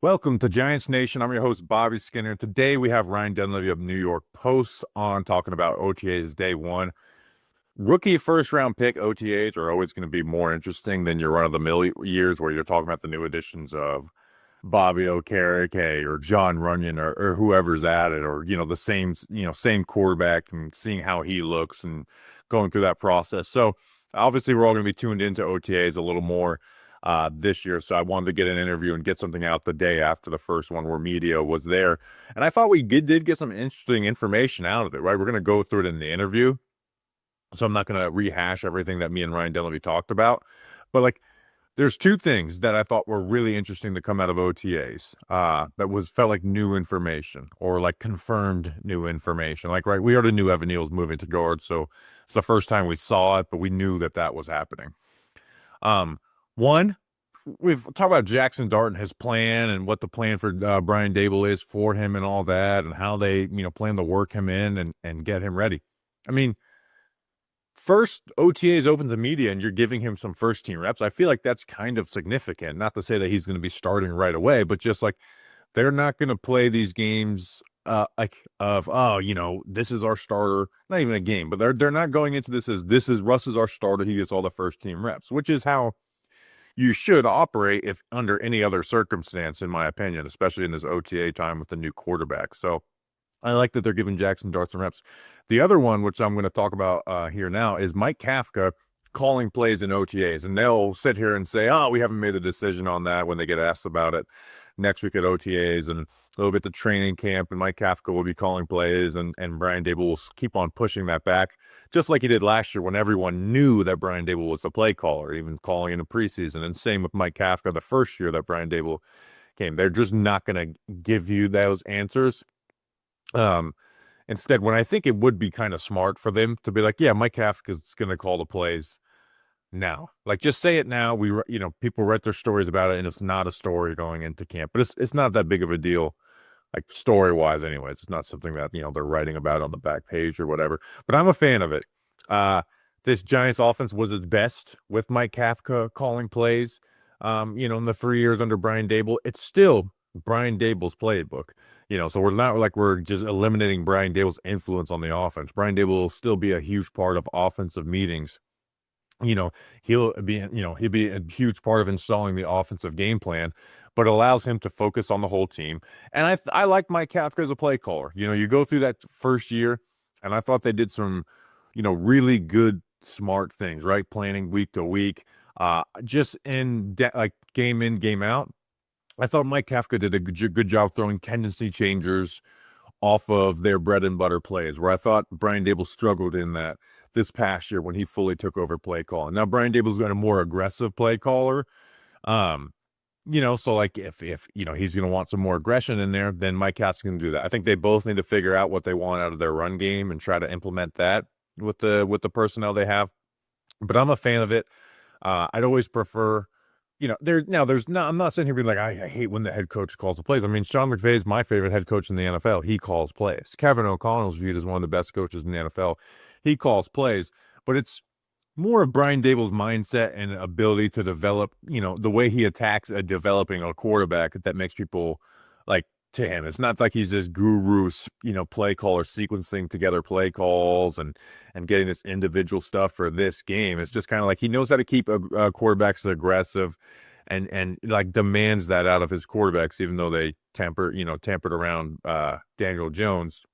Welcome to Giants Nation. I'm your host, Bobby Skinner. Today we have Ryan Dunleavy of New York Post on talking about OTAs day one. Rookie first round pick OTAs are always going to be more interesting than your run of the mill years where you're talking about the new additions of Bobby Okereke or John Runyon or whoever's at it, or the same quarterback, and seeing how he looks and going through that process. So obviously we're all going to be tuned into OTAs a little more this year. So I wanted to get an interview and get something out the day after the first one where media was there. And I thought we did get some interesting information out of it, right? We're going to go through it in the interview. So I'm not going to rehash everything that me and Ryan Dunleavy talked about. But there's two things that I thought were really interesting to come out of OTAs that felt like new information, or like confirmed new information. Right, we already knew Evan Neal was moving to guard. So it's the first time we saw it, but we knew that was happening. One, we've talked about Jaxson Dart and his plan and what the plan for Brian Daboll is for him and all that, and how they, plan to work him in and get him ready. I mean, first OTA is open to media and you're giving him some first team reps. I feel like that's kind of significant. Not to say that he's going to be starting right away, but just like they're not going to play these games this is our starter. Not even a game, but they're not going into this is Russ is our starter. He gets all the first team reps, which is how you should operate if under any other circumstance, in my opinion, especially in this OTA time with the new quarterback. So I like that they're giving Jaxson Dart some reps. The other one, which I'm going to talk about here now, is Mike Kafka calling plays in OTAs. And they'll sit here and say, oh, we haven't made the decision on that when they get asked about it next week at OTAs and a little bit to training camp. And Mike Kafka will be calling plays, and Brian Daboll will keep on pushing that back, just like he did last year when everyone knew that Brian Daboll was the play caller, even calling in the preseason. And same with Mike Kafka the first year that Brian Daboll came. They're just not going to give you those answers. Instead, when I think it would be kind of smart for them to be like, yeah, Mike Kafka is going to call the plays now. Just say it now. People write their stories about it, and it's not a story going into camp, but it's not that big of a deal, like story wise. Anyways, it's not something that they're writing about on the back page or whatever. But I'm a fan of it. This Giants offense was its best with Mike Kafka calling plays. In the 3 years under Brian Daboll, it's still Brian Daboll's playbook. So we're not like we're just eliminating Brian Daboll's influence on the offense. Brian Daboll will still be a huge part of offensive meetings. He'll be a huge part of installing the offensive game plan, but allows him to focus on the whole team. And I like Mike Kafka as a play caller. You go through that first year, and I thought they did some, really good, smart things, right? Planning week to week, just game in, game out. I thought Mike Kafka did a good job throwing tendency changers off of their bread and butter plays, where I thought Brian Daboll struggled in that this past year when he fully took over play calling. Now, Brian Daboll's been a more aggressive play caller. So if he's going to want some more aggression in there, then Mike Kafka's going to do that. I think they both need to figure out what they want out of their run game and try to implement that with the personnel they have. But I'm a fan of it. I'd always prefer, I'm not sitting here being like, I hate when the head coach calls the plays. I mean, Sean McVay is my favorite head coach in the NFL. He calls plays. Kevin O'Connell's viewed as one of the best coaches in the NFL. He calls plays, but it's more of Brian Daboll's mindset and ability to develop, the way he attacks developing a quarterback that makes people like to him. It's not like he's this guru, play caller sequencing together play calls and getting this individual stuff for this game. It's just kind of like he knows how to keep quarterbacks aggressive and like demands that out of his quarterbacks, even though they tampered around Daniel Jones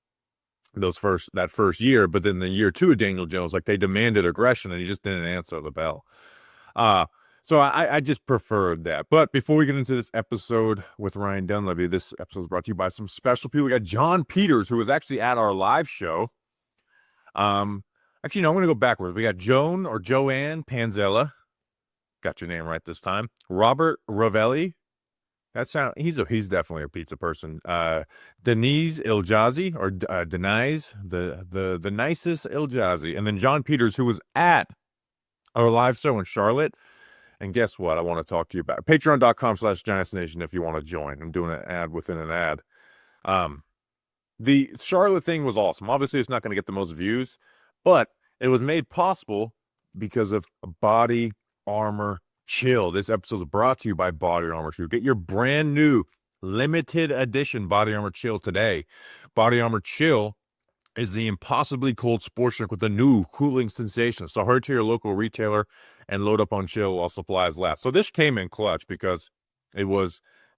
that first year. But then the year two of Daniel Jones, like they demanded aggression and he just didn't answer the bell. So I just preferred that. But before we get into this episode with Ryan Dunleavy, this episode is brought to you by some special people. We got John Peters, who was actually at our live show. Actually, no, I'm going to go backwards. We got Joanne Panzella. Got your name right this time. Robert Ravelli. He's definitely a pizza person. Denise Iljazi, or Denise, the nicest Iljazi. And then John Peters, who was at our live show in Charlotte. And guess what? I want to talk to you about patreon.com/Giants Nation if you want to join. I'm doing an ad within an ad. The Charlotte thing was awesome. Obviously, it's not going to get the most views, but it was made possible because of Body Armor Chill. This episode is brought to you by Body Armor Chill. Get your brand new limited edition Body Armor Chill today. Body Armor Chill is the impossibly cold sports drink with a new cooling sensation. So hurry to your local retailer and load up on chill while supplies last. So this came in clutch because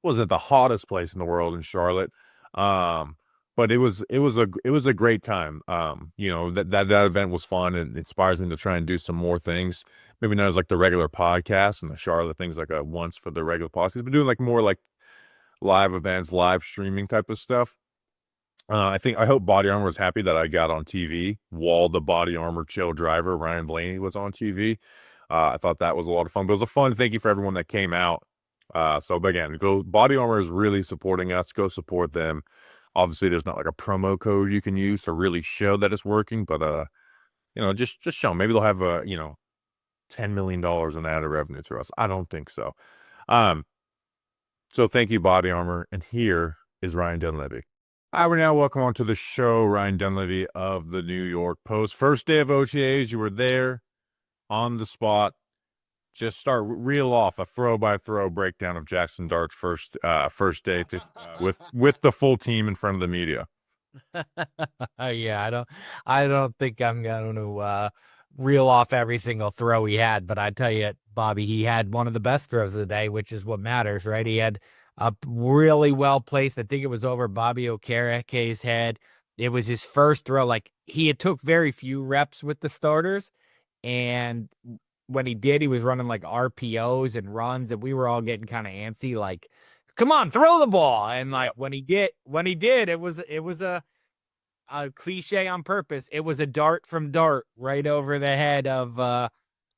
wasn't the hottest place in the world in Charlotte. But it was a great time. That event was fun and it inspires me to try and do some more things. Maybe not as like the regular podcast and the Charlotte things like a once for the regular podcast, but doing like more like live events, live streaming type of stuff. I hope Body Armor was happy that I got on TV while the Body Armor Chill driver, Ryan Blaney, was on TV. I thought that was a lot of fun. But it was a fun thank you for everyone that came out. But again, Body Armor is really supporting us. Go support them. Obviously, there's not like a promo code you can use to really show that it's working, but just show them. Maybe they'll have $10 million in added revenue to us. I don't think so. So thank you, Body Armor. And here is Ryan Dunleavy. Hi, we're now welcome on to the show, Ryan Dunleavy of the New York Post. First day of OTAs, you were there on the spot. Just reel off a throw by throw breakdown of Jaxson Dart's first day with the full team in front of the media. Yeah, I don't think I'm going to reel off every single throw he had, but I tell you, Bobby, he had one of the best throws of the day, which is what matters, right? He had a really well placed. I think it was over Bobby Okereke's head. It was his first throw. Like, he had took very few reps with the starters, and when he did, he was running like RPOs and runs, and we were all getting kind of antsy, like, come on, throw the ball. And like when he did, it was a cliche on purpose. It was a dart from Dart right over the head of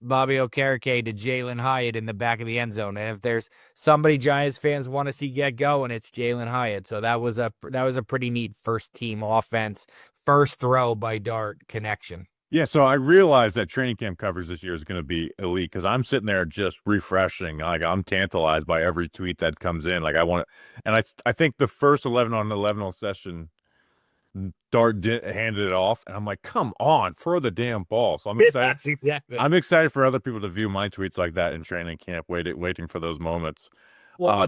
Bobby Okereke to Jalen Hyatt in the back of the end zone. And if there's somebody Giants fans want to see get going, it's Jalen Hyatt. So that was a pretty neat first team offense, first throw by Dart connection. Yeah, so I realized that training camp coverage this year is going to be elite because I'm sitting there just refreshing. Like, I'm tantalized by every tweet that comes in. Like, I think the first 11 on 11 session, Dart handed it off, and I'm like, come on, throw the damn ball. So I'm excited. That's exactly. I'm excited for other people to view my tweets like that in training camp, waiting for those moments. Well,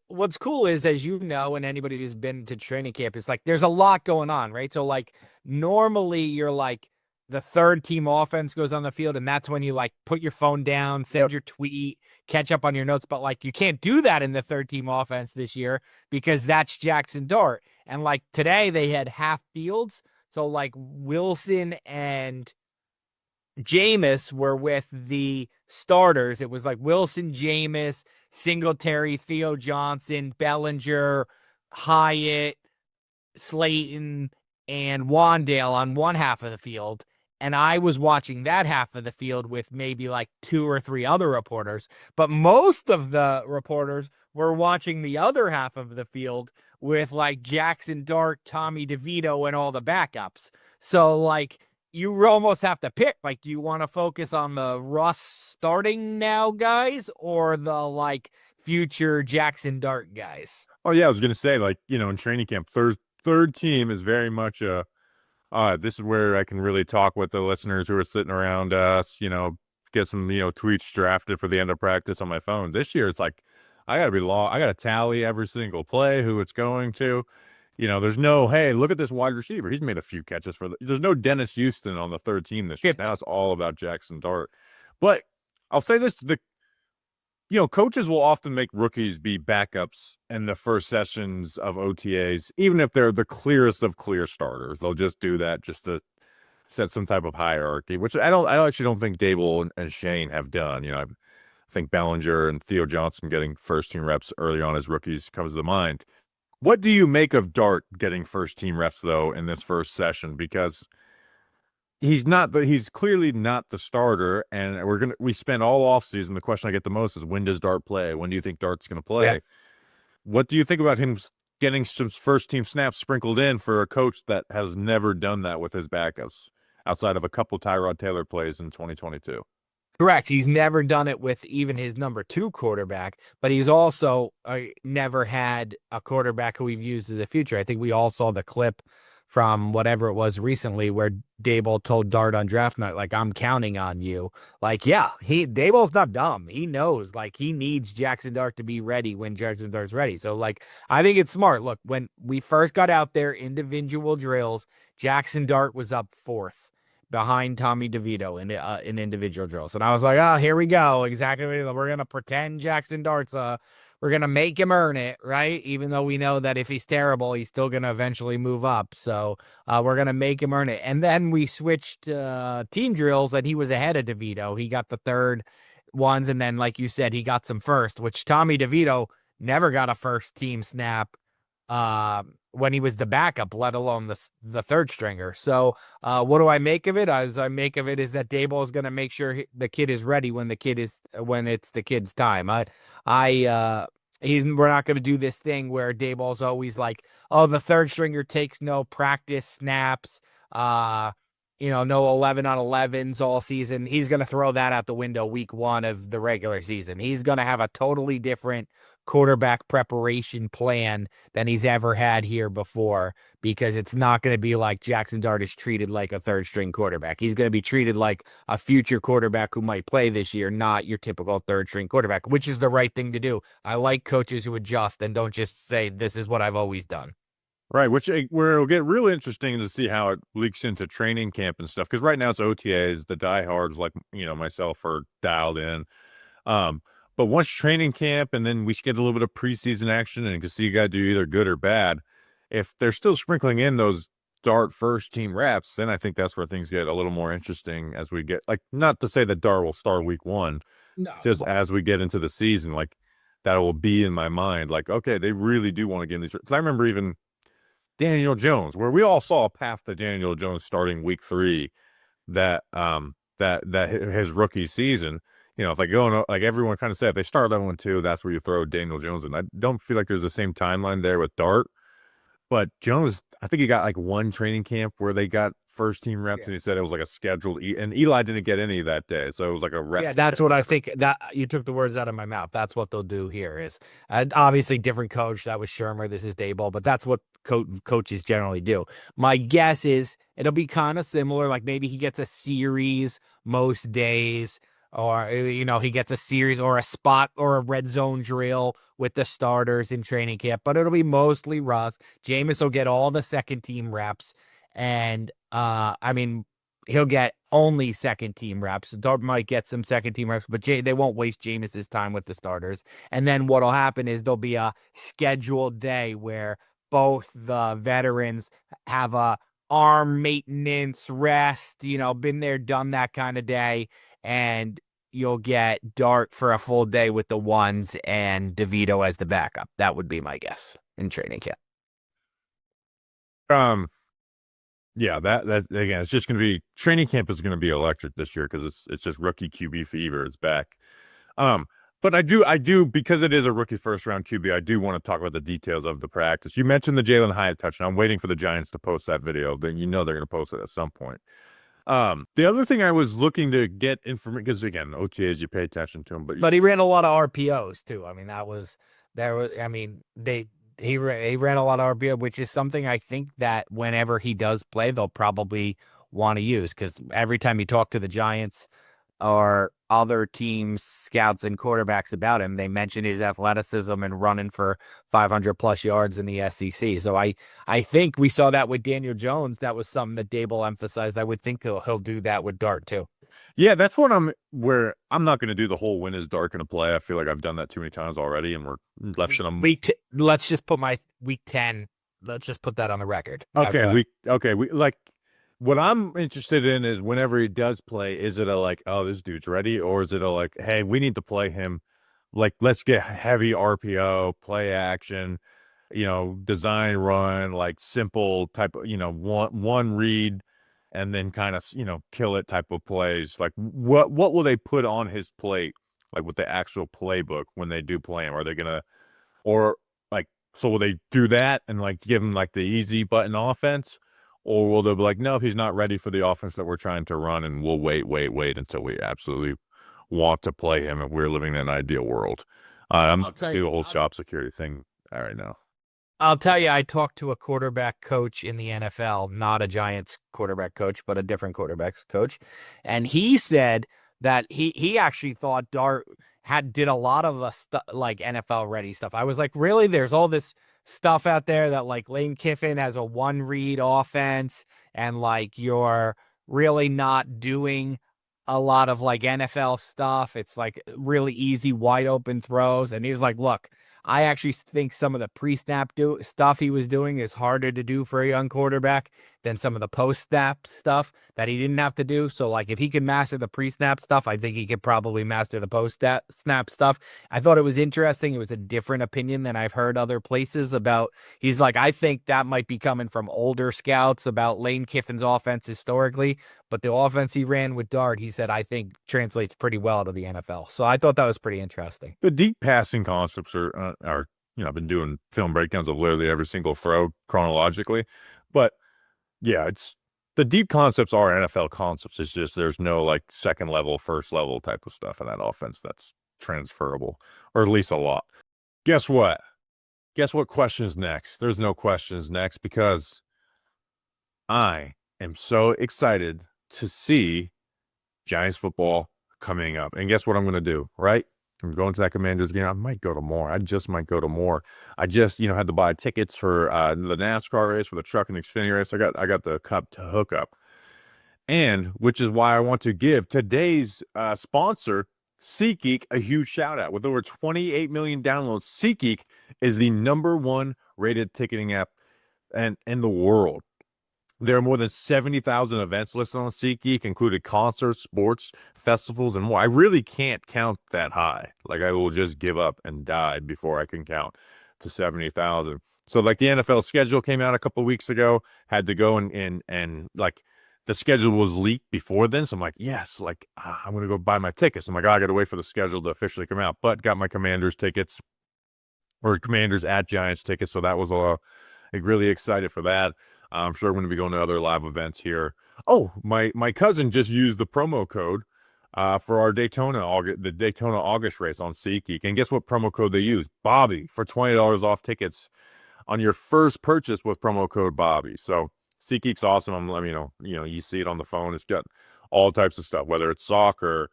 what's cool is, as you know, and anybody who's been to training camp, it's like there's a lot going on, right? So like normally you're like the third team offense goes on the field, and that's when you like put your phone down, send your tweet, catch up on your notes. But like you can't do that in the third team offense this year because that's Jaxson Dart. And like today they had half fields. So like Wilson and Jameis were with the starters. It was like Wilson, Jameis, Singletary, Theo Johnson, Bellinger, Hyatt, Slayton, and Wandale on one half of the field. And I was watching that half of the field with maybe like 2 or 3 other reporters. But most of the reporters were watching the other half of the field with like Jaxson Dart, Tommy DeVito, and all the backups. So like you almost have to pick, like, do you want to focus on the Russ starting now guys or the like future Jaxson Dart guys? Oh yeah, I was gonna say, like, in training camp, third team is very much this is where I can really talk with the listeners who are sitting around us, get some, tweets drafted for the end of practice on my phone. This year, it's like, I gotta tally every single play, who it's going to. There's no, hey, look at this wide receiver. He's made a few catches there's no Dennis Houston on the third team this year. Now it's all about Jaxson Dart. But I'll say this, coaches will often make rookies be backups in the first sessions of OTAs, even if they're the clearest of clear starters. They'll just do that just to set some type of hierarchy, which I actually don't think Dable and Shane have done. I think Bellinger and Theo Johnson getting first team reps early on as rookies comes to mind. What do you make of Dart getting first team reps though in this first session? Because he's clearly not the starter, and we spend all offseason. The question I get the most is, when does Dart play? When do you think Dart's going to play? Yeah. What do you think about him getting some first team snaps sprinkled in for a coach that has never done that with his backups outside of a couple Tyrod Taylor plays in 2022? Correct. He's never done it with even his number 2 quarterback, but he's also never had a quarterback who we've used as a future. I think we all saw the clip from whatever it was recently where Daboll told Dart on draft night, like, I'm counting on you. Like, yeah, Daboll's not dumb. He knows, like, he needs Jaxson Dart to be ready when Jaxson Dart's ready. So, like, I think it's smart. Look, when we first got out there, individual drills, Jaxson Dart was up fourth behind Tommy DeVito in individual drills. And I was like, oh, here we go. Exactly. We're going to pretend Jaxson Dart's we're going to make him earn it, right? Even though we know that if he's terrible, he's still going to eventually move up. So we're going to make him earn it. And then we switched team drills and he was ahead of DeVito. He got the third ones. And then, like you said, he got some first, which Tommy DeVito never got a first team snap when he was the backup, let alone the third stringer. So what do I make of it? As I make of it is that Daboll is going to make sure the kid is ready when it's the kid's time. We're not going to do this thing where Daboll's always like, oh, the third stringer takes no practice snaps, no 11 on 11s all season. He's going to throw that out the window week 1 of the regular season. He's going to have a totally different quarterback preparation plan than he's ever had here before, because it's not going to be like Jaxson Dart is treated like a third string quarterback. He's going to be treated like a future quarterback who might play this year, not your typical third string quarterback, which is the right thing to do. I like coaches who adjust and don't just say, this is what I've always done. Right, where it'll get really interesting to see how it leaks into training camp and stuff. Because right now it's OTAs, the diehards like myself are dialed in. But once training camp, and then we get a little bit of preseason action, and you can see you got to do either good or bad. If they're still sprinkling in those Dart first team reps, then I think that's where things get a little more interesting as we get, like, not to say that Dart will start week 1, No, just as we get into the season, like that will be in my mind. Like, okay, they really do want to get in these. Because I remember even Daniel Jones, where we all saw a path to Daniel Jones starting week 3, that his rookie season. If like going like everyone kind of said, if they start 11-2, that's where you throw Daniel Jones in. I don't feel like there's the same timeline there with Dart, but Jones, I think he got like one training camp where they got first team reps, and he said it was like a scheduled. And Eli didn't get any that day, so it was like a rest. Yeah, that's what I think. That you took the words out of my mouth. That's what they'll do here. Is obviously different coach. That was Shermer. This is Daboll, but that's what coaches generally do. My guess is it'll be kind of similar. Like maybe he gets a series most days, or he gets a series or a spot or a red zone drill with the starters in training camp. But it'll be mostly Russ. Jameis will get all the second team reps, and he'll get only second team reps. Dart might get some second team reps, but they won't waste Jameis's time with the starters. And then what'll happen is there'll be a scheduled day where both the veterans have a arm maintenance rest, been there, done that kind of day. And you'll get Dart for a full day with the ones and DeVito as the backup. That would be my guess in training camp. Yeah, that again, it's just going to be, training camp is going to be electric this year because it's just rookie QB fever is back. But I do because it is a rookie first round QB. I do want to talk about the details of the practice. You mentioned the Jalen Hyatt touchdown. I'm waiting for the Giants to post that video. Then they're going to post it at some point. The other thing I was looking to get information, because again, OTAs, you pay attention to them, but he ran a lot of RPOs too. I mean, he ran a lot of RPO, which is something I think that whenever he does play, they'll probably want to use, because every time you talk to the Giants or other teams, scouts and quarterbacks about him, they mention his athleticism and running for 500 plus yards in the SEC. So I think we saw that with Daniel Jones. That was something that Daboll emphasized. I would think he'll do that with Dart too. Yeah, that's what I'm not going to do the whole when is Dart going to play. I feel like I've done that too many times already, and we're left in them. Let's just put my week 10. Let's just put that on the record. Okay, we like. What I'm interested in is whenever he does play, is it a like, oh, this dude's ready, or is it a like, hey, we need to play him, like, let's get heavy RPO, play action, design run, like simple type of, one read, and then kind of, kill it type of plays. Like, what will they put on his plate, like with the actual playbook when they do play him? Are they gonna, or like, so will they do that and like give him like the easy button offense? Or will they be like, no, he's not ready for the offense that we're trying to run, and we'll wait until we absolutely want to play him, and we're living in an ideal world. I'm do the whole job security thing right now. I'll tell you, I talked to a quarterback coach in the NFL, not a Giants quarterback coach, but a different quarterback coach, and he said that he actually thought Dart did a lot of the stuff like NFL ready stuff. I was like, really? There's all this stuff out there that like Lane Kiffin has a one read offense, and like you're really not doing a lot of like NFL stuff. It's like really easy, wide open throws. And he's like, look, I actually think some of the pre-snap stuff he was doing is harder to do for a young quarterback than some of the post-snap stuff that he didn't have to do. So, like, if he could master the pre-snap stuff, I think he could probably master the post-snap stuff. I thought it was interesting. It was a different opinion than I've heard other places about. He's like, I think that might be coming from older scouts about Lane Kiffin's offense historically, but the offense he ran with Dart, he said, I think translates pretty well to the NFL. So I thought that was pretty interesting. The deep passing concepts are I've been doing film breakdowns of literally every single throw chronologically, but yeah, it's the deep concepts are NFL concepts. It's just there's no like second level, first level type of stuff in that offense that's transferable, or at least a lot. Guess what? Guess what question's next? There's no questions next because I am so excited to see Giants football coming up. And guess what I'm going to do, right? I'm going to that Commanders game. I might go to more. I just might go to more. I just, had to buy tickets for the NASCAR race, for the truck and Xfinity race. I got the cup to hook up. And which is why I want to give today's sponsor, SeatGeek, a huge shout out. With over 28 million downloads, SeatGeek is the #1 rated ticketing app in the world. There are more than 70,000 events listed on SeatGeek, including concerts, sports, festivals, and more. I really can't count that high. Like, I will just give up and die before I can count to 70,000. So, like, the NFL schedule came out a couple weeks ago, had to go and like, the schedule was leaked before then. So I'm like, yes, like, I'm going to go buy my tickets. I'm like, I got to wait for the schedule to officially come out. But got my Commanders tickets, or Commanders at Giants tickets. So that was like, really excited for that. I'm sure I'm going to be going to other live events here. Oh, my cousin just used the promo code for our Daytona August race on SeatGeek. And guess what promo code they use? Bobby, for $20 off tickets on your first purchase with promo code Bobby. So SeatGeek's awesome. I'm letting you see it on the phone. It's got all types of stuff, whether it's soccer,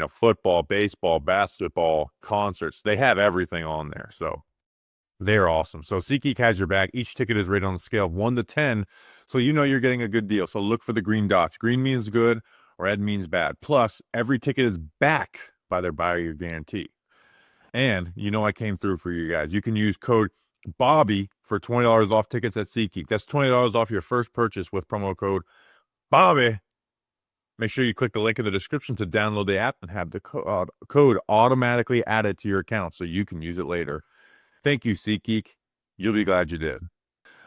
football, baseball, basketball, concerts. They have everything on there. So they're awesome. So SeatGeek has your back. Each ticket is rated on a scale of 1 to 10, so you're getting a good deal. So look for the green dots. Green means good, red means bad. Plus, every ticket is backed by their buyer guarantee. And I came through for you guys. You can use code Bobby for $20 off tickets at SeatGeek. That's $20 off your first purchase with promo code Bobby. Make sure you click the link in the description to download the app and have the code automatically added to your account so you can use it later. Thank you, SeatGeek. You'll be glad you did.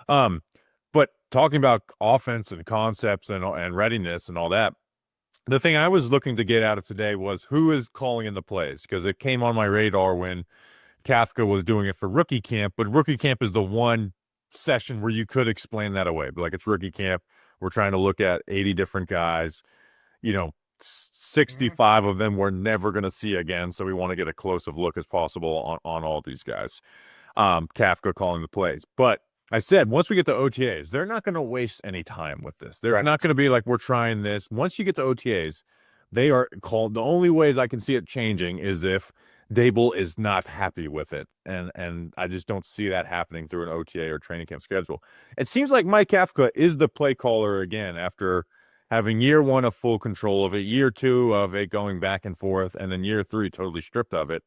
But talking about offense and concepts and readiness and all that, the thing I was looking to get out of today was who is calling in the plays, because it came on my radar when Kafka was doing it for rookie camp. But rookie camp is the one session where you could explain that away. But like, it's rookie camp. We're trying to look at 80 different guys. 65 of them we're never going to see again. So we want to get a close-up look as possible on all these guys. Kafka calling the plays. But I said, once we get to OTAs, they're not going to waste any time with this. They're not going to be like, we're trying this. Once you get to OTAs, they are called. The only ways I can see it changing is if Dable is not happy with it. And I just don't see that happening through an OTA or training camp schedule. It seems like Mike Kafka is the play caller again after having year 1 of full control of it, year 2 of it going back and forth, and then year 3 totally stripped of it.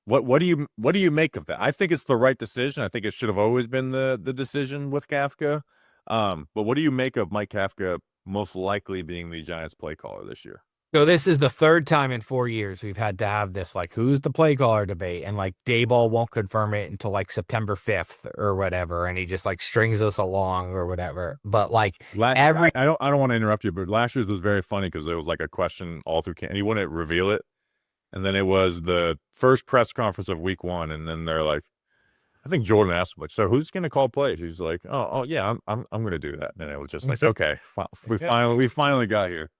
What do you make of that? I think it's the right decision. I think it should have always been the decision with Kafka. But what do you make of Mike Kafka most likely being the Giants play caller this year? So this is the third time in 4 years we've had to have this, like, who's the play caller debate, and like Dayball won't confirm it until like September 5th or whatever, and he just like strings us along or whatever. But like I don't want to interrupt you, but last year's was very funny because there was like a question all through camp, and he wouldn't reveal it. And then it was the first press conference of week 1, and then they're like, I think Jordan asked him, like, so who's going to call plays? He's like, oh yeah, I'm going to do that. And it was just like, okay, we finally got here.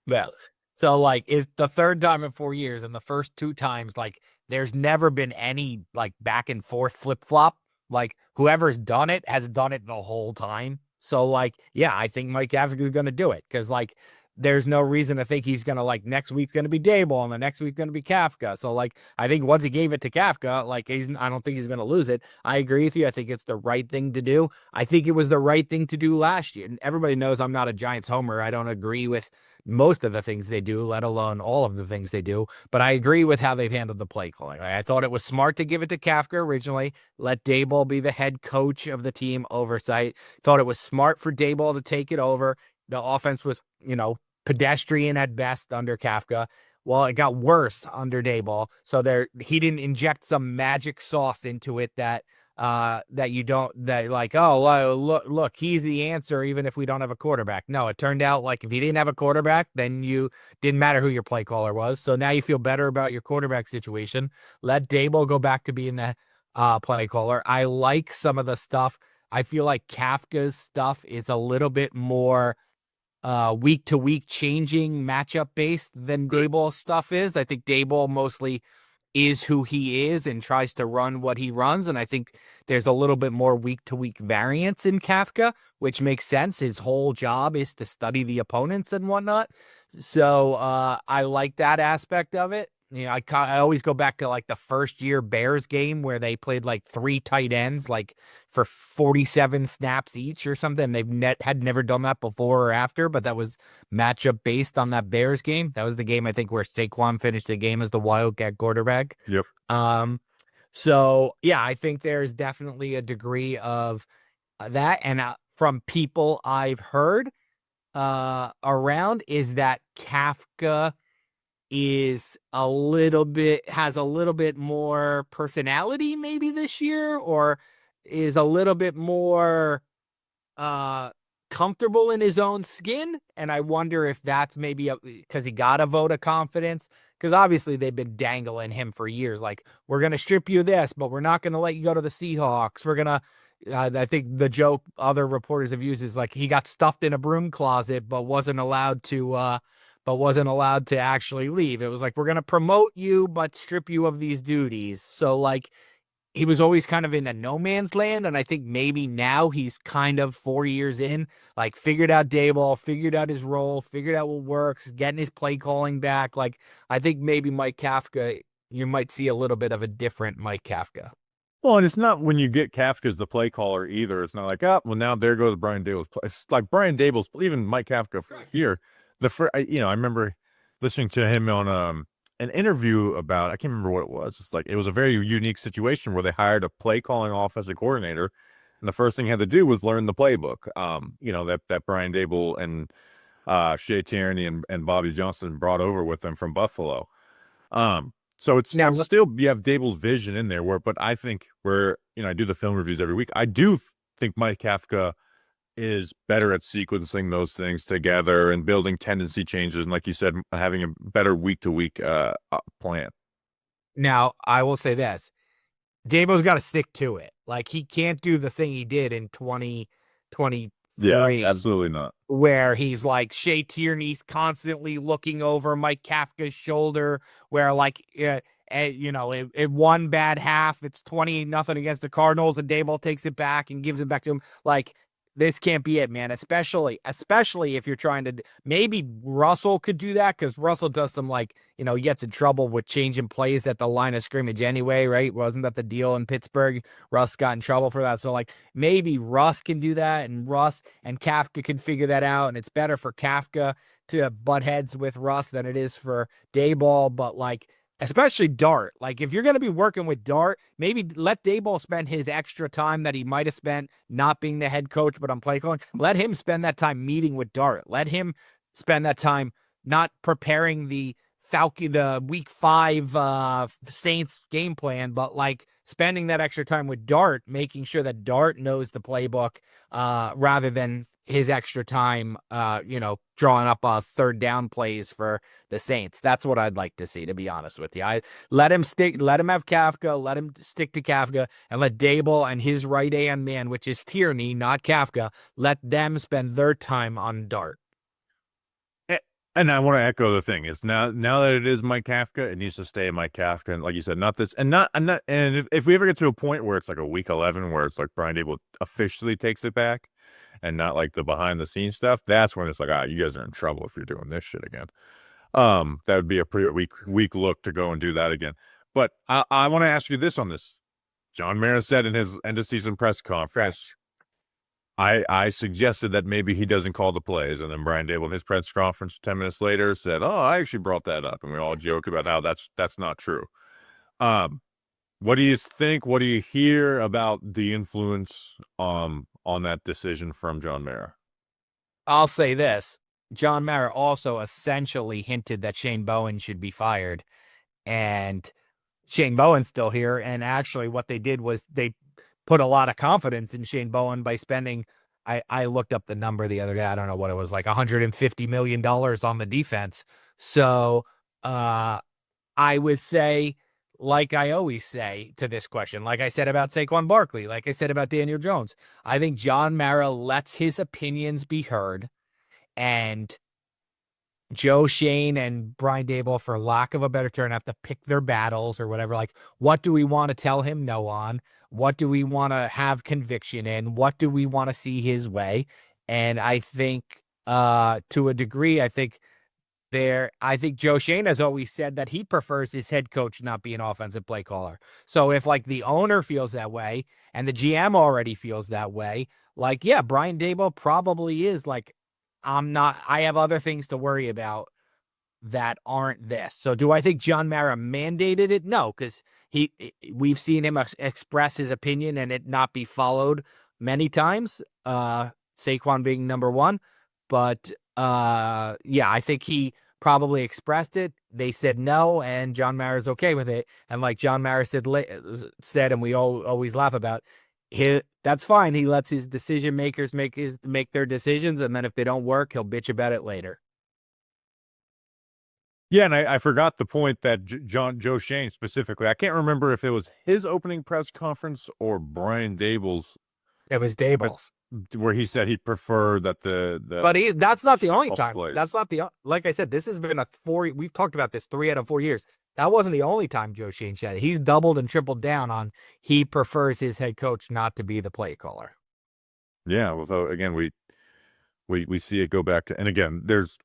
Well, so like it's the third time in 4 years, and the first 2 times, like, there's never been any like back and forth flip flop. Like whoever's done it has done it the whole time. So like, yeah, I think Mike Kafka is going to do it because like there's no reason to think he's going to like next week's going to be Dable and the next week's going to be Kafka. So like, I think once he gave it to Kafka, like I don't think he's going to lose it. I agree with you. I think it's the right thing to do. I think it was the right thing to do last year. And everybody knows I'm not a Giants homer. I don't agree with most of the things they do, let alone all of the things they do. But I agree with how they've handled the play calling. I thought it was smart to give it to Kafka originally, let Daboll be the head coach of the team oversight. Thought it was smart for Daboll to take it over. The offense was, pedestrian at best under Kafka. Well, it got worse under Daboll. So he didn't inject some magic sauce into it that you don't, that like, oh, look, he's the answer even if we don't have a quarterback. No, it turned out like if you didn't have a quarterback, then you didn't matter who your play caller was. So now you feel better about your quarterback situation. Let Daboll go back to being the play caller. I like some of the stuff. I feel like Kafka's stuff is a little bit more week to week changing matchup based than Daboll's stuff is. I think Daboll mostly is who he is and tries to run what he runs. And I think there's a little bit more week to week variance in Kafka, which makes sense. His whole job is to study the opponents and whatnot. So I like that aspect of it. I always go back to like the first year Bears game where they played like 3 tight ends, like for 47 snaps each or something. They've had never done that before or after, but that was matchup based on that Bears game. That was the game I think where Saquon finished the game as the Wildcat quarterback. Yep. So yeah, I think there's definitely a degree of that, and from people I've heard around is that Kafka has a little bit more personality maybe this year, or is a little bit more comfortable in his own skin. And I wonder if that's maybe because he got a vote of confidence, because obviously they've been dangling him for years. Like, we're going to strip you this, but we're not going to let you go to the Seahawks. We're going to, I think the joke other reporters have used is like he got stuffed in a broom closet, but wasn't allowed to actually leave. It was like, we're going to promote you, but strip you of these duties. So like, he was always kind of in a no man's land. And I think maybe now he's kind of 4 years in, like figured out Daboll, figured out his role, figured out what works, getting his play calling back. Like, I think maybe Mike Kafka, you might see a little bit of a different Mike Kafka. Well, and it's not when you get Kafka as the play caller either. It's not like, oh, well, now there goes Brian Daboll's play. It's like Brian Daboll's, even Mike Kafka here. I remember listening to him on an interview about, I can't remember what it was. It's like, it was a very unique situation where they hired a play calling offensive coordinator, and the first thing he had to do was learn the playbook. That Brian Daboll and Shea Tierney and Bobby Johnson brought over with them from Buffalo. So it's now still, you have Daboll's vision in there but I think I do the film reviews every week. I do think Mike Kafka is better at sequencing those things together and building tendency changes. And like you said, having a better week to week plan. Now, I will say this, Daboll's got to stick to it. Like, he can't do the thing he did in 2023. Yeah, absolutely not. Where he's like Shea Tierney's constantly looking over Mike Kafka's shoulder, where like, it one bad half, it's 20-0 against the Cardinals, and Daboll takes it back and gives it back to him. Like, this can't be it, man. Especially if you're trying to, maybe Russell could do that, because Russell does some he gets in trouble with changing plays at the line of scrimmage anyway, right? Wasn't that the deal in Pittsburgh? Russ got in trouble for that. So like, maybe Russ can do that, and Russ and Kafka can figure that out. And it's better for Kafka to butt heads with Russ than it is for Daboll. But like, especially Dart. Like, if you're going to be working with Dart, maybe let Daboll spend his extra time that he might have spent not being the head coach, but on play calling. Let him spend that time meeting with Dart. Let him spend that time not preparing the week 5 Saints game plan, but like spending that extra time with Dart, making sure that Dart knows the playbook, rather than his extra time, drawing up third down plays for the Saints. That's what I'd like to see, to be honest with you. Let him have Kafka, let him stick to Kafka, and let Daboll and his right-hand man, which is Tierney, not Kafka, let them spend their time on Dart. And I want to echo the thing is now that it is Mike Kafka, it needs to stay Mike Kafka. And like you said, not this and not and if we ever get to a point where it's like a week 11 where it's like Brian Dable officially takes it back and not like the behind the scenes stuff, that's when it's like, you guys are in trouble if you're doing this shit again. That would be a pretty weak look to go and do that again. But I want to ask you this on this. John Mara said in his end of season press conference, I suggested that maybe he doesn't call the plays, and then Brian Dable in his press conference 10 minutes later said, "Oh, I actually brought that up," and we all joke about how that's not true. What do you think? What do you hear about the influence on that decision from John Mara? I'll say this. John Mara also essentially hinted that Shane Bowen should be fired, and Shane Bowen's still here. And actually what they did was they put a lot of confidence in Shane Bowen by spending, I looked up the number the other day. I don't know what it was, like $150 million on the defense. So I would say, like I always say to this question, like I said about Saquon Barkley, like I said about Daniel Jones, I think John Mara lets his opinions be heard, and Joe Shane and Brian Dable, for lack of a better term, have to pick their battles or whatever. Like, what do we want to tell him no on? What do we want to have conviction in? What do we want to see his way? And I think, to a degree, I think Joe Shane has always said that he prefers his head coach not be an offensive play caller. So if like the owner feels that way and the GM already feels that way, like, yeah, Brian Dable probably is like, I have other things to worry about that aren't this. So do I think John Mara mandated it? No, because we've seen him express his opinion and it not be followed many times. Saquon being number one, but yeah, I think he probably expressed it. They said no, and John Mara's okay with it. And like John Mara said, and we always laugh about, that's fine. He lets his decision makers make their decisions, and then if they don't work, he'll bitch about it later. Yeah, and I forgot the point that Joe Shane specifically. I can't remember if it was his opening press conference or Brian Dable's. It was Dable's, where he said he'd prefer that but that's not the only time. Plays. That's not the, like I said, this has been we've talked about this 3 out of 4 years. That wasn't the only time Joe Shane said it. He's doubled and tripled down on he prefers his head coach not to be the play caller. Yeah, well, so again, we see it go back to, and again, there's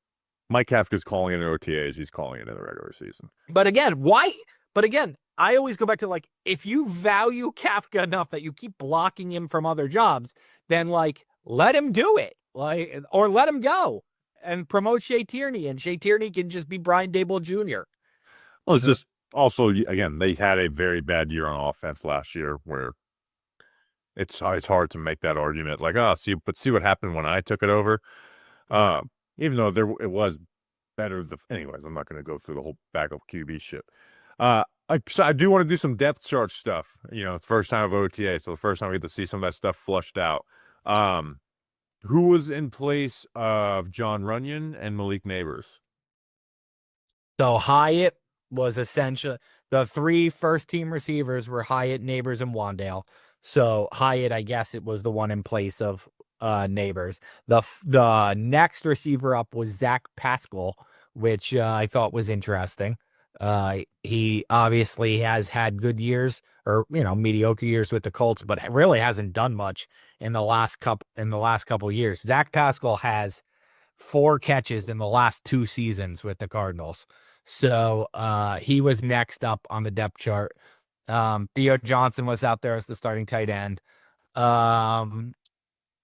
Mike Kafka's calling it in OTAs. He's calling it in the regular season. But again, why? But again, I always go back to, like, if you value Kafka enough that you keep blocking him from other jobs, then like let him do it, like, or let him go and promote Shea Tierney, and Shea Tierney can just be Brian Dable Jr. Well, it's just also, again, they had a very bad year on offense last year where it's hard to make that argument. Like, see what happened when I took it over. Even though it was better. Anyways, I'm not going to go through the whole backup QB shit. So I do want to do some depth chart stuff. You know, it's first time of OTA, so the first time we get to see some of that stuff flushed out. Who was in place of John Runyon and Malik Neighbors? So Hyatt was essentially, the 3 first-team receivers were Hyatt, Neighbors, and Wandale. So Hyatt, I guess it was the one in place of Neighbors. The next receiver up was Zach Pascal, which I thought was interesting. He obviously has had good years, or mediocre years with the Colts, but really hasn't done much in the last couple years. Zach Pascal has 4 catches in the last 2 seasons with the Cardinals. So he was next up on the depth chart. Theo Johnson was out there as the starting tight end.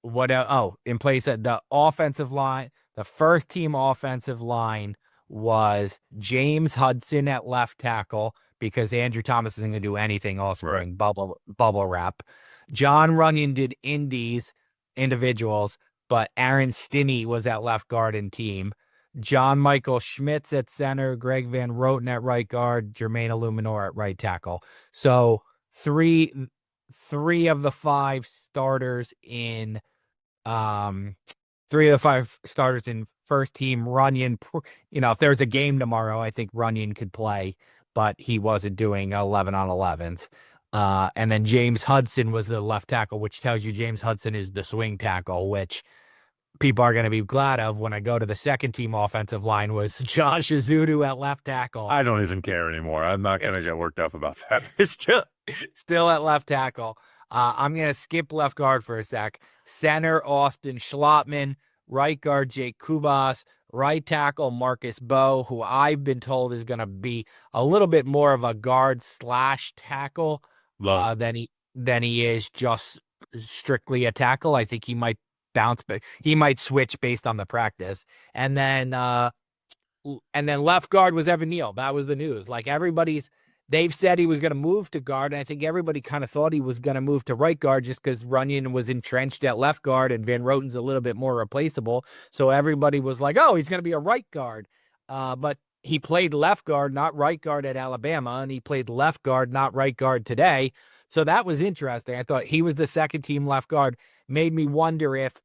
What else? Oh, in place at the offensive line, the first team offensive line was James Hudson at left tackle, because Andrew Thomas isn't going to do anything all spring. Right. Bubble wrap. John Runyon did individuals, but Aaron Stinney was at left guard and team. John Michael Schmitz at center, Greg Van Roten at right guard, Jermaine Illuminor at right tackle. So three of the 5 starters in first team. Runyon, if there's a game tomorrow, I think Runyon could play, but he wasn't doing 11 on 11s. And then James Hudson was the left tackle, which tells you James Hudson is the swing tackle, which people are going to be glad of when I go to the second team offensive line was Josh Azudu at left tackle. I don't even care anymore. I'm not going to get worked up about that. Still at left tackle. I'm going to skip left guard for a sec. Center, Austin Schlottman. Right guard, Jake Kubas. Right tackle, Marcus Mbow, who I've been told is going to be a little bit more of a guard / tackle than he is just strictly a tackle. I think he might bounce, but he might switch based on the practice. And then left guard was Evan Neal. That was the news. Like they've said he was going to move to guard, and I think everybody kind of thought he was going to move to right guard just because Runyon was entrenched at left guard and Van Roten's a little bit more replaceable. So everybody was like, oh, he's going to be a right guard. But he played left guard, not right guard at Alabama, and he played left guard, not right guard today. So that was interesting. I thought he was the second team left guard. Made me wonder if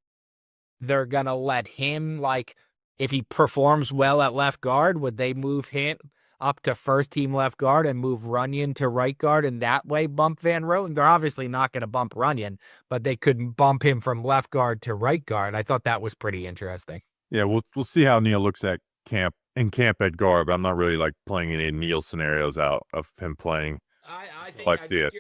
they're going to let him, like, if he performs well at left guard, would they move him up to first team left guard and move Runyon to right guard and that way bump Van Roten? They're obviously not going to bump Runyon, but they could bump him from left guard to right guard. I thought that was pretty interesting. Yeah, we'll see how Neal looks at camp at guard, but I'm not really like playing any Neal scenarios out of him playing. I think I see it.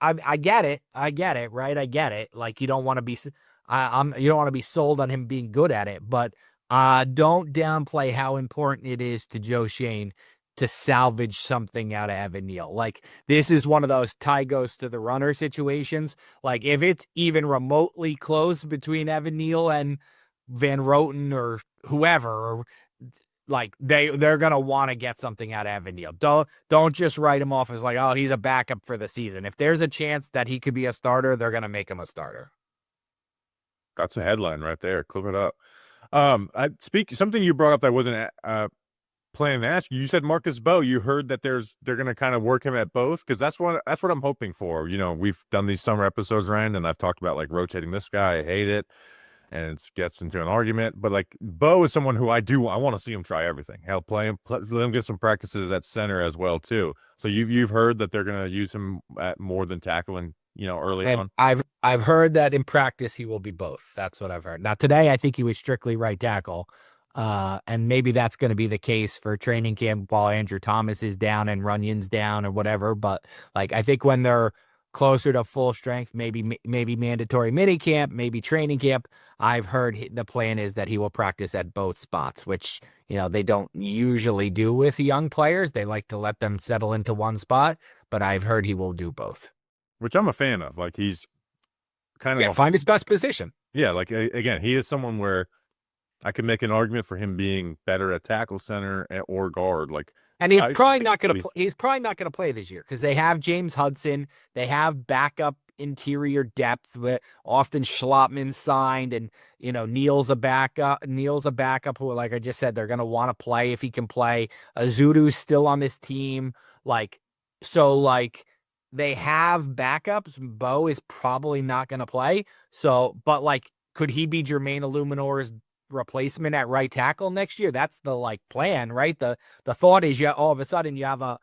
I get it. I get it, right? I get it. Like you don't want to be you don't want to be sold on him being good at it, but don't downplay how important it is to Joe Shane to salvage something out of Evan Neal. Like this is one of those tie goes to the runner situations. Like if it's even remotely close between Evan Neal and Van Roten or whoever, or like they're gonna want to get something out of Evan Neal. Don't just write him off as like, oh, he's a backup for the season. If there's a chance that he could be a starter, they're gonna make him a starter. That's a headline right there. Clip it up. Something you brought up that I wasn't planning to ask you. You said Marcus Mbow. You heard that they're going to kind of work him at both, because that's what I'm hoping for. You know, we've done these summer episodes, Ryan, and I've talked about like rotating this guy. I hate it, and it gets into an argument. But like Mbow is someone who I want to see him try everything. Hell, let him get some practices at center as well too. So you've heard that they're going to use him at more than tackling, you know, early on. I've heard that in practice he will be both. That's what I've heard. Now today I think he was strictly right tackle. And maybe that's going to be the case for training camp while Andrew Thomas is down and Runyon's down or whatever. But like I think when they're closer to full strength, maybe mandatory mini camp, maybe training camp, I've heard the plan is that he will practice at both spots, which, you know, they don't usually do with young players. They like to let them settle into one spot, but I've heard he will do both. Which I'm a fan of. Like he's kind of find his best position. Yeah, like again, he is someone where I could make an argument for him being better at tackle, center, or guard. Like, and he's probably not going to. He's probably not going to play this year because they have James Hudson. They have backup interior depth with Austin Schlottman signed, and you know Neal's a backup. Who, like I just said, they're going to want to play if he can play. Azudu's still on this team. Like, so like. They have backups. Mbow is probably not going to play. So, but like, could he be Jermaine Illuminor's replacement at right tackle next year? That's the like plan, right? The thought is, all of a sudden you have a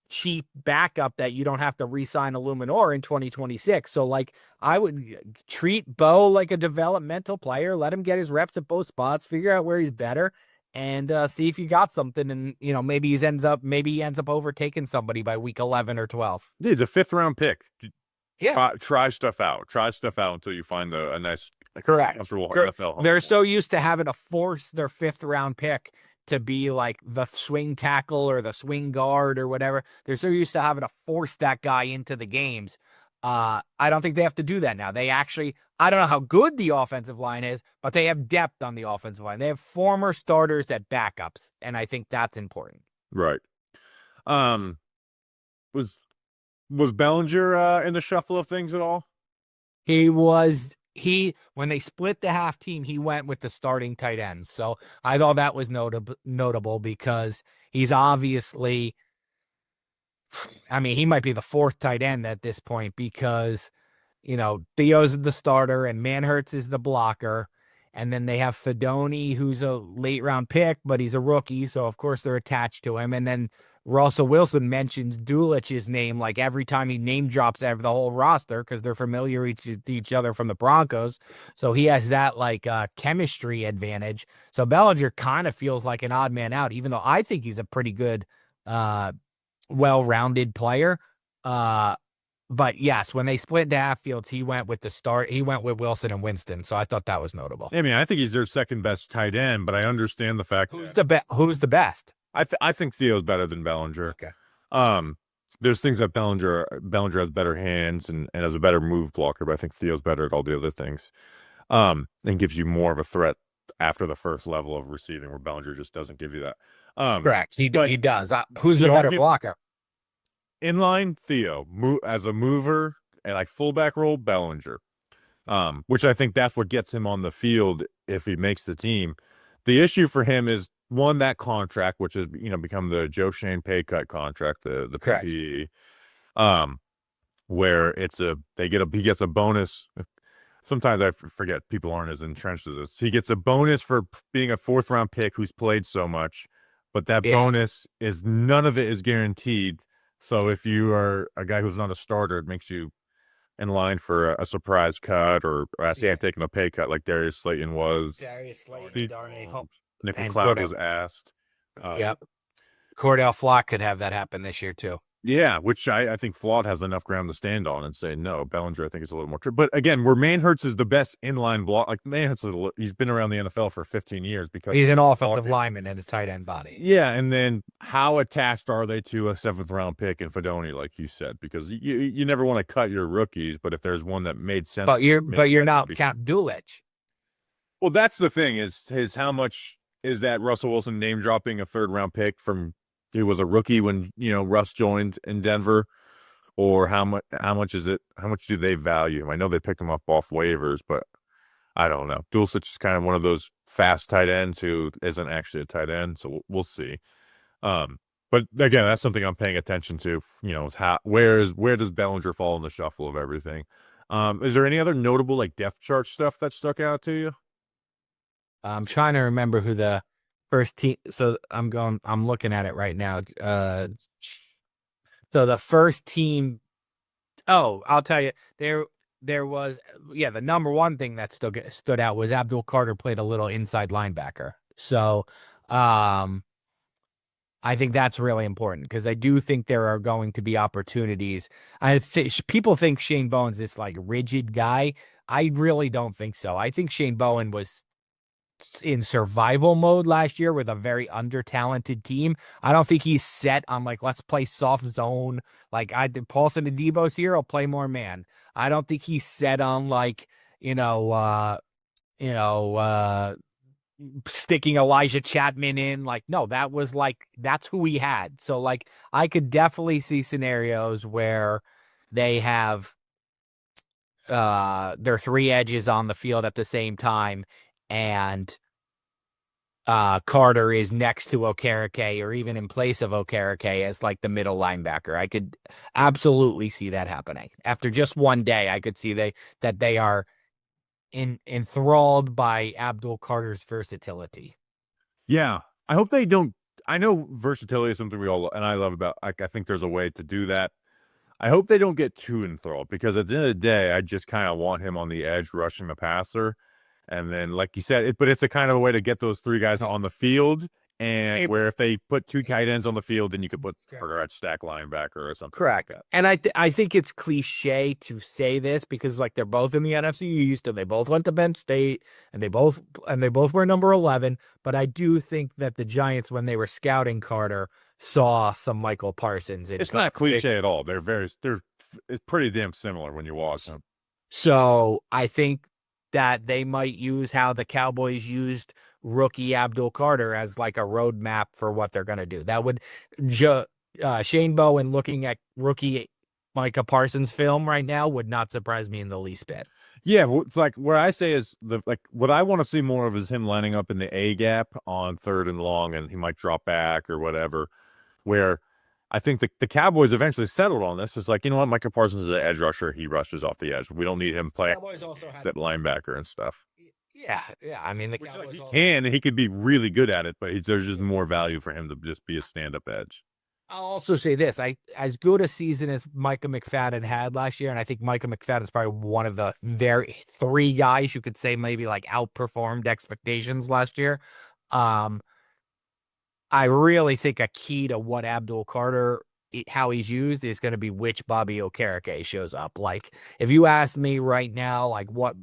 cheap backup that you don't have to re-sign Illuminor in 2026. So like, I would treat Mbow like a developmental player. Let him get his reps at both spots. Figure out where he's better. And see if you got something, and you know maybe he ends up overtaking somebody by week 11 or 12. Yeah, he's a 5th round pick. Yeah, try stuff out. Try stuff out until you find a nice, comfortable NFL home. They're so used to having to force their 5th round pick to be like the swing tackle or the swing guard or whatever. They're so used to having to force that guy into the games. I don't think they have to do that now. They actually, I don't know how good the offensive line is, but they have depth on the offensive line. They have former starters at backups, and I think that's important. Right. Was Bellinger in the shuffle of things at all? When they split the half team, he went with the starting tight ends. So I thought that was notable because he's obviously, I mean, he might be the 4th tight end at this point because, you know, Theo's the starter and Manhertz is the blocker. And then they have Fedoni, who's a late round pick, but he's a rookie. So, of course, they're attached to him. And then Russell Wilson mentions Dulich's name like every time he name drops the whole roster because they're familiar with each other from the Broncos. So he has that like chemistry advantage. So Bellinger kind of feels like an odd man out, even though I think he's a pretty good, well-rounded player. But yes, when they split to half fields, he went with Wilson and Winston. So I thought that was notable. I mean, I think he's their second best tight end, but I understand the fact Who's the best? I think Theo's better than Bellinger. Okay. There's things that Bellinger has better hands and has a better move blocker, but I think Theo's better at all the other things. And gives you more of a threat after the first level of receiving, where Bellinger just doesn't give you that. Correct. He does. Who's the better blocker? Inline, Theo. As a mover and like fullback role, Bellinger. Which I think that's what gets him on the field if he makes the team. The issue for him is one, that contract, which has become the Joe Shane pay cut contract, the PPE, where he gets a bonus. Sometimes I forget people aren't as entrenched as this. He gets a bonus for being a 4th round pick who's played so much, but that bonus is none of it is guaranteed. So if you are a guy who's not a starter, it makes you in line for a surprise cut or taking a pay cut like Darius Slayton was. Nick McLeod was asked. Yep. Cordell Flock could have that happen this year too. Yeah, which I think Flawed has enough ground to stand on and say no. Bellinger, I think, is a little more true. But again, where Manhurts is the best inline block, like Manhurts, he's been around the NFL for 15 years because he's an offensive lineman and a tight end body. Yeah, and then how attached are they to a 7th round pick in Fedoni, like you said? Because you never want to cut your rookies, but if there's one that made sense, but you're not count Dulich. Well, that's the thing is how much is that Russell Wilson name dropping a 3rd round pick from. He was a rookie when Russ joined in Denver, or how much is it? How much do they value him? I know they picked him up off waivers, but I don't know. Dulcich is kind of one of those fast tight ends who isn't actually a tight end, so we'll see. But again, that's something I'm paying attention to. Is where does Bellinger fall in the shuffle of everything? Is there any other notable like depth chart stuff that stuck out to you? I'm trying to remember who the first team. So I'm looking at it right now. So the first team. Oh, I'll tell you, there was, the number one thing that stood out was Abdul Carter played a little inside linebacker. So, I think that's really important because I do think there are going to be opportunities. People think Shane Bowen's this like rigid guy. I really don't think so. I think Shane Bowen was in survival mode last year with a very under-talented team. I don't think he's set on like, let's play soft zone. Like Paulson and Debo's here, I'll play more man. I don't think he's set on like, sticking Elijah Chapman in. Like, no, that's who we had. So like, I could definitely see scenarios where they have their 3 edges on the field at the same time, and Carter is next to Okereke or even in place of Okereke as like the middle linebacker. I could absolutely see that happening. After just one day, I could see that they are enthralled by Abdul Carter's versatility. Yeah, I hope they don't. I know versatility is something we all and I love about. I think there's a way to do that. I hope they don't get too enthralled because at the end of the day, I just kind of want him on the edge rushing the passer. And then, like you said, it's a kind of a way to get those 3 guys on the field, and where if they put 2 tight ends on the field, then you could put Carter at stack linebacker or something. Correct. Like that. And I think it's cliche to say this because like they're both in the NFC East and they both went to Penn State and they both were number 11. But I do think that the Giants, when they were scouting Carter, saw some Michael Parsons. It's not cliche at all. It's pretty damn similar when you watch them. So I think that they might use how the Cowboys used rookie Abdul Carter as like a roadmap for what they're going to do. That would Shane Bowen looking at rookie Micah Parsons film right now would not surprise me in the least bit. Yeah, it's like where I say is what I want to see more of is him lining up in the A gap on 3rd and long, and he might drop back or whatever. Where I think the Cowboys eventually settled on this. It's like, you know what, Micah Parsons is an edge rusher. He rushes off the edge. We don't need him playing that linebacker and stuff. Yeah. I mean, the Cowboys he could be really good at it, but there's just more value for him to just be a stand-up edge. I'll also say this: as good a season as Micah McFadden had last year, and I think Micah McFadden is probably one of the very three guys you could say maybe like outperformed expectations last year. Um, I really think a key to what Abdul Carter, how he's used, is going to be which Bobby Okereke shows up. Like, if you ask me right now, like what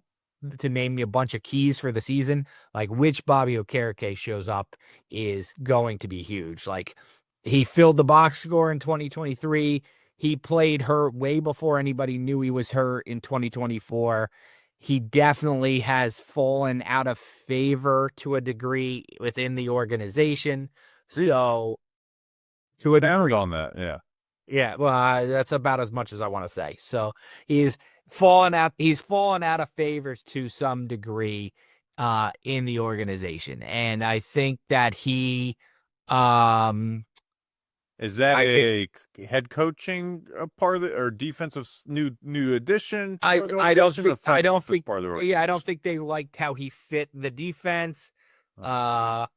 to name me a bunch of keys for the season, like which Bobby Okereke shows up is going to be huge. Like, he filled the box score in 2023. He played hurt way before anybody knew he was hurt in 2024. He definitely has fallen out of favor to a degree within the organization. So, to a Expound on that, yeah. yeah, well, that's about as much as I want to say. So he's he's fallen out of favors to some degree in the organization. And I think that he Is that I think a head coaching part of it, or defensive new addition? I don't think A front office part of the yeah, I don't organization? think they liked how he fit the defense. Okay. Uh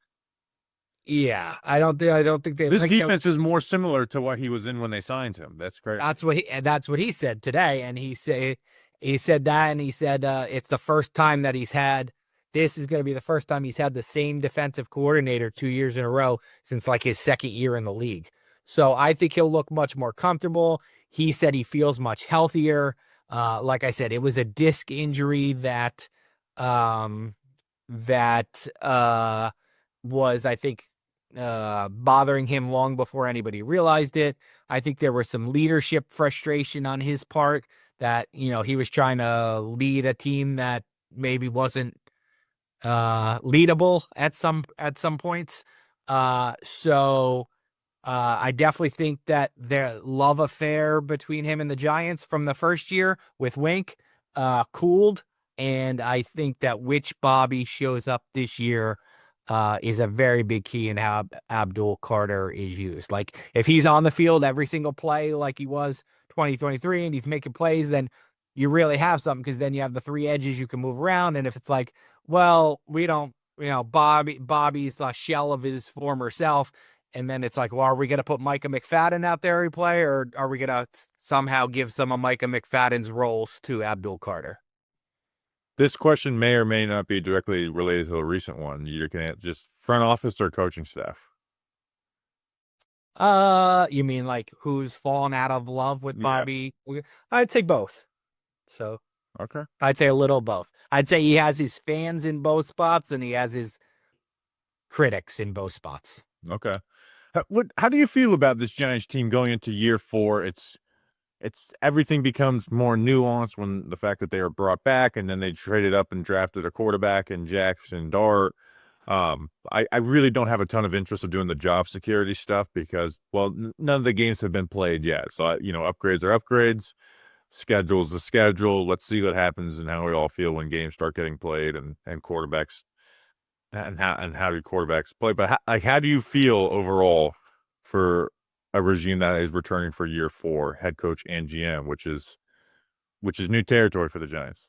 yeah, I don't think they This liked how defense is more similar to what he was in when they signed him. That's great. that's what he said today, and he said that, and he said it's the first time that this is going to be the first time he's had the same defensive coordinator 2 years in a row since like his second year in the league. So I think he'll look much more comfortable. He said he feels much healthier. Like I said, it was a disc injury um that was, I think, bothering him long before anybody realized it. I think there was some leadership frustration on his part that, he was trying to lead a team that maybe wasn't leadable at some points. So I definitely think that their love affair between him and the Giants from the first year with Wink cooled. And I think that which Bobby shows up this year is a very big key in how Abdul Carter is used. Like, if he's on the field every single play like he was 2023 and he's making plays, then you really have something, because then you have the three edges you can move around. And if it's like, well, we don't, Bobby's the shell of his former self, and then it's like, well, are we going to put Micah McFadden out there every play, or are we going to somehow give some of Micah McFadden's roles to Abdul Carter? This question may or may not be directly related to the recent one. You can just front office or coaching staff. You mean like who's fallen out of love with Yeah. Bobby? I'd say both. So Okay. I'd say a little both. I'd say he has his fans in both spots and he has his critics in both spots. Okay. How do you feel about this Giants team going into year 4? It's everything becomes more nuanced when the fact that they were brought back and then they traded up and drafted a quarterback in Jaxson Dart. I really don't have a ton of interest of doing the job security stuff because, well, none of the games have been played yet. So, upgrades are upgrades. Schedule's the schedule. Let's see what happens and how we all feel when games start getting played and quarterbacks and how do quarterbacks play. But how do you feel overall for a regime that is returning for year 4, head coach and GM, which is new territory for the Giants?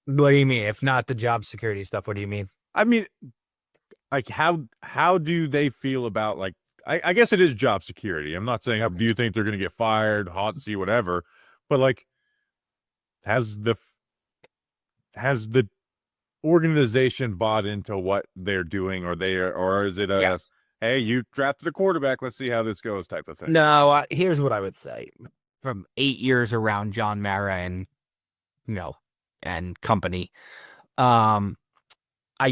What do you mean? If not the job security stuff, what do you mean? I mean, like how do they feel about, like, I guess it is job security. I'm not saying do you think they're going to get fired, hot seat, whatever, but like has the organization bought into what they're doing, or is it a Yes. hey, you drafted a quarterback, let's see how this goes type of thing? No, here's what I would say. From 8 years around John Mara and, and company, I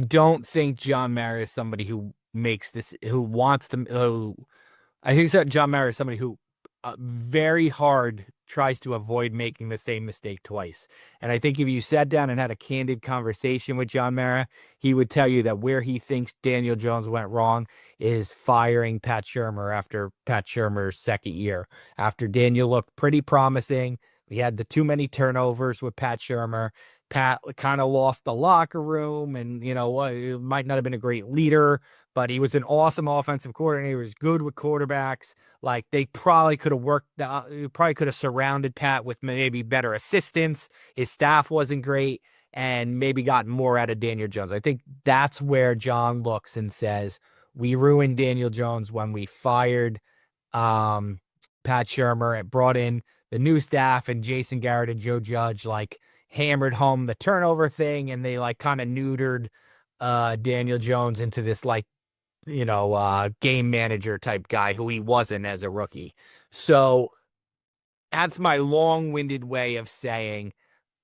don't think John Mara is somebody who makes this, who wants to, I think that John Mara is somebody who very hard tries to avoid making the same mistake twice. And I think if you sat down and had a candid conversation with John Mara, he would tell you that where he thinks Daniel Jones went wrong is firing Pat Shurmur after Pat Shurmur's second year. After Daniel looked pretty promising, we had the too many turnovers with Pat Shurmur. Pat kind of lost the locker room, and it might not have been a great leader, but he was an awesome offensive coordinator. He was good with quarterbacks. Like, they probably could have surrounded Pat with maybe better assistants. His staff wasn't great, and maybe gotten more out of Daniel Jones. I think that's where John looks and says, we ruined Daniel Jones when we fired Pat Shermer, it brought in the new staff, and Jason Garrett and Joe Judge like hammered home the turnover thing, and they like kind of neutered Daniel Jones into this like game manager type guy who he wasn't as a rookie. So that's my long-winded way of saying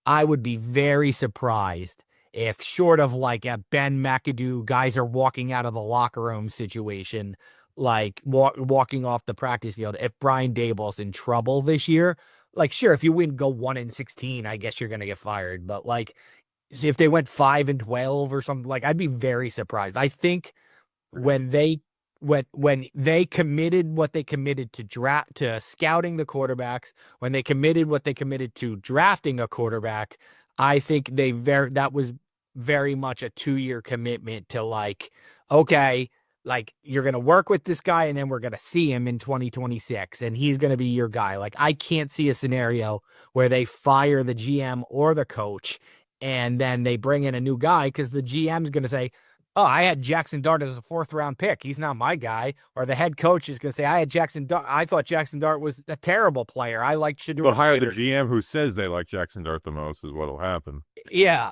I would be very surprised if, short of like a Ben McAdoo, guys are walking out of the locker room situation, like walking off the practice field, if Brian Daboll's in trouble this year. Like, sure, if you go 1-16, I guess you're gonna get fired. But like, if they went 5-12 or something, like, I'd be very surprised. I think when they committed what they committed to scouting the quarterbacks, when they committed what they committed to drafting a quarterback, I think that was very much a 2-year commitment to like, okay, like you're going to work with this guy and then we're going to see him in 2026 and he's going to be your guy. Like, I can't see a scenario where they fire the GM or the coach and then they bring in a new guy, because the GM is going to say, oh, I had Jaxson Dart as a 4th-round pick. He's not my guy. Or the head coach is going to say, I thought Jaxson Dart was a terrible player. I liked Shedeur. They'll hire the GM who says they like Jaxson Dart the most, is what'll happen. Yeah.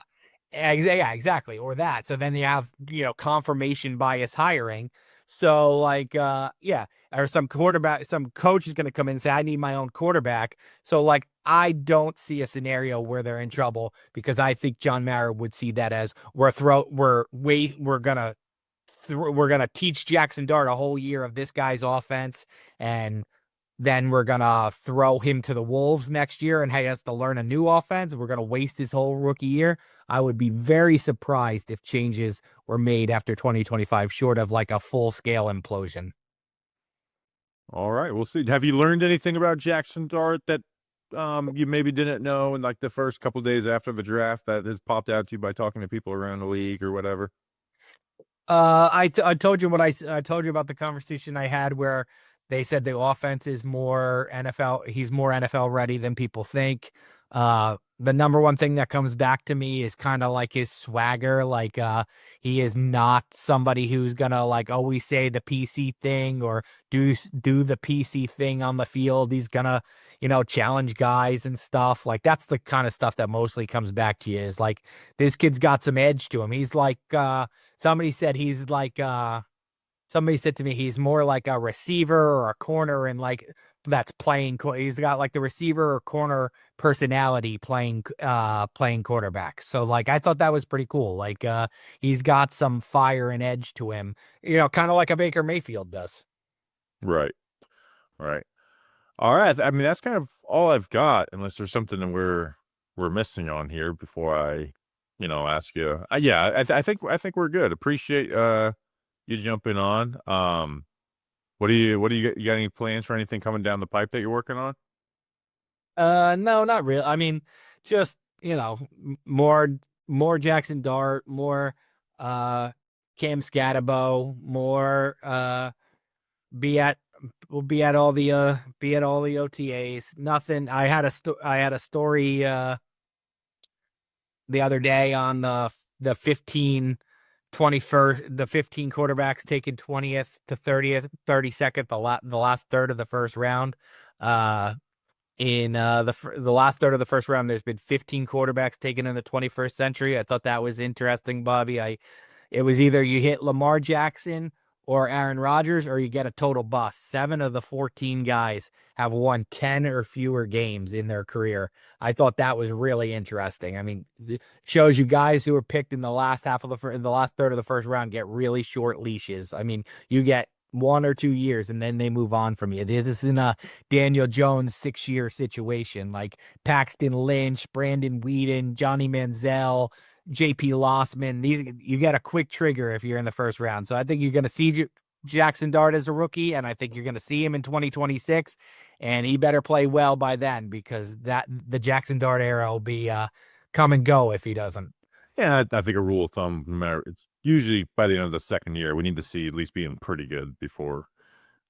Yeah, exactly. Or that. So then you have, confirmation bias hiring. So like, yeah, or some coach is going to come in and say, I need my own quarterback. So like, I don't see a scenario where they're in trouble, because I think John Mara would see that as we're gonna teach Jaxson Dart a whole year of this guy's offense, and then we're gonna throw him to the wolves next year, and he has to learn a new offense. We're gonna waste his whole rookie year. I would be very surprised if changes were made after 2025, short of like a full-scale implosion. All right, we'll see. Have you learned anything about Jaxson Dart that you maybe didn't know in like the first couple days after the draft that has popped out to you by talking to people around the league or whatever? I told you I told you about the conversation I had where they said the offense is more NFL. He's more NFL ready than people think. The number one thing that comes back to me is kind of like his swagger. Like, he is not somebody who's gonna like always say the PC thing or do the PC thing on the field. He's gonna, challenge guys and stuff. Like, that's the kind of stuff that mostly comes back to you, is like, this kid's got some edge to him. He's like, somebody said to me, he's more like a receiver or a corner, and like that's playing. He's got like the receiver or corner personality playing quarterback. So like, I thought that was pretty cool. Like, he's got some fire and edge to him, kind of like a Baker Mayfield does. Right. All right. I mean, that's kind of all I've got, unless there's something that we're missing on here before I, ask you. Yeah, I think we're good. Appreciate you jumping on. What do you got any plans for anything coming down the pipe that you're working on? No, not really. I mean, just, more Jaxson Dart, more Cam Scatterbo, more we'll be at all the OTAs. Nothing. I had a story the other day on the 15 quarterbacks taken 20th to 30th, 32nd, the last third of the first round. In the last third of the first round, there's been 15 quarterbacks taken in the 21st century. I thought that was interesting, Bobby. It was either you hit Lamar Jackson or Aaron Rodgers, or you get a total bust. 7 of the 14 guys have won 10 or fewer games in their career. I thought that was really interesting. I mean, it shows you guys who were picked in the last the last third of the first round get really short leashes. I mean, you get 1 or 2 years and then they move on from you. This isn't a Daniel Jones 6-year situation. Like Paxton Lynch, Brandon Whedon, Johnny Manziel, JP Lossman. You get a quick trigger if you're in the first round. So I think you're going to see Jaxson Dart as a rookie, and I think you're going to see him in 2026, and he better play well by then, because the Jaxson Dart era will be come and go if he doesn't. Yeah, I think a rule of thumb, no matter, it's usually by the end of the second year, we need to see at least being pretty good before,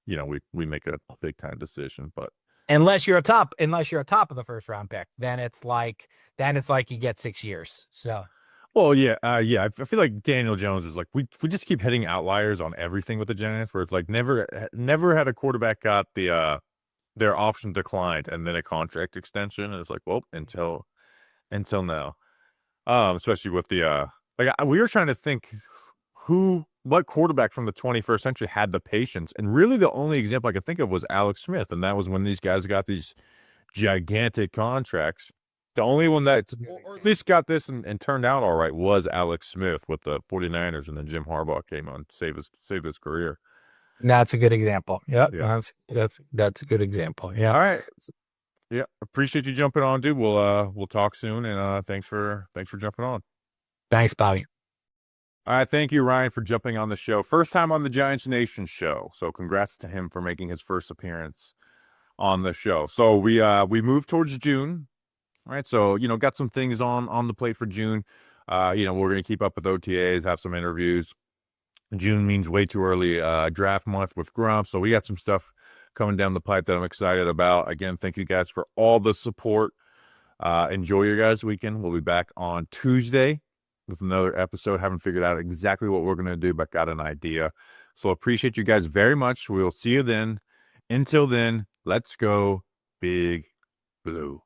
we make a big time decision. But unless you're a top of the first round pick, then it's like you get 6 years. So, Well, yeah, yeah. I feel like Daniel Jones is like we just keep hitting outliers on everything with the Giants, where it's like never had a quarterback got their option declined and then a contract extension. And it's like, well, until now. Especially with the we were trying to think what quarterback from the 21st century had the patience, and really the only example I could think of was Alex Smith, and that was when these guys got these gigantic contracts. The only one that or at least got this and turned out all right was Alex Smith with the 49ers, and then Jim Harbaugh came on save his career. That's a good example. Yep. Yeah. That's a good example. Yeah. All right. Yeah. Appreciate you jumping on, dude. We'll talk soon, and thanks for jumping on. Thanks, Bobby. All right, thank you, Ryan, for jumping on the show. First time on the Giants Nation show, so congrats to him for making his first appearance on the show. So we moved towards June, right? So got some things on the plate for June. We're gonna keep up with OTAs, have some interviews. June means way too early draft month with Grump, so we got some stuff coming down the pipe that I'm excited about. Again, thank you guys for all the support. Enjoy your guys' weekend. We'll be back on Tuesday with another episode. Haven't figured out exactly what we're going to do, but got an idea. So appreciate you guys very much. We will see you then. Until then, let's go Big Blue.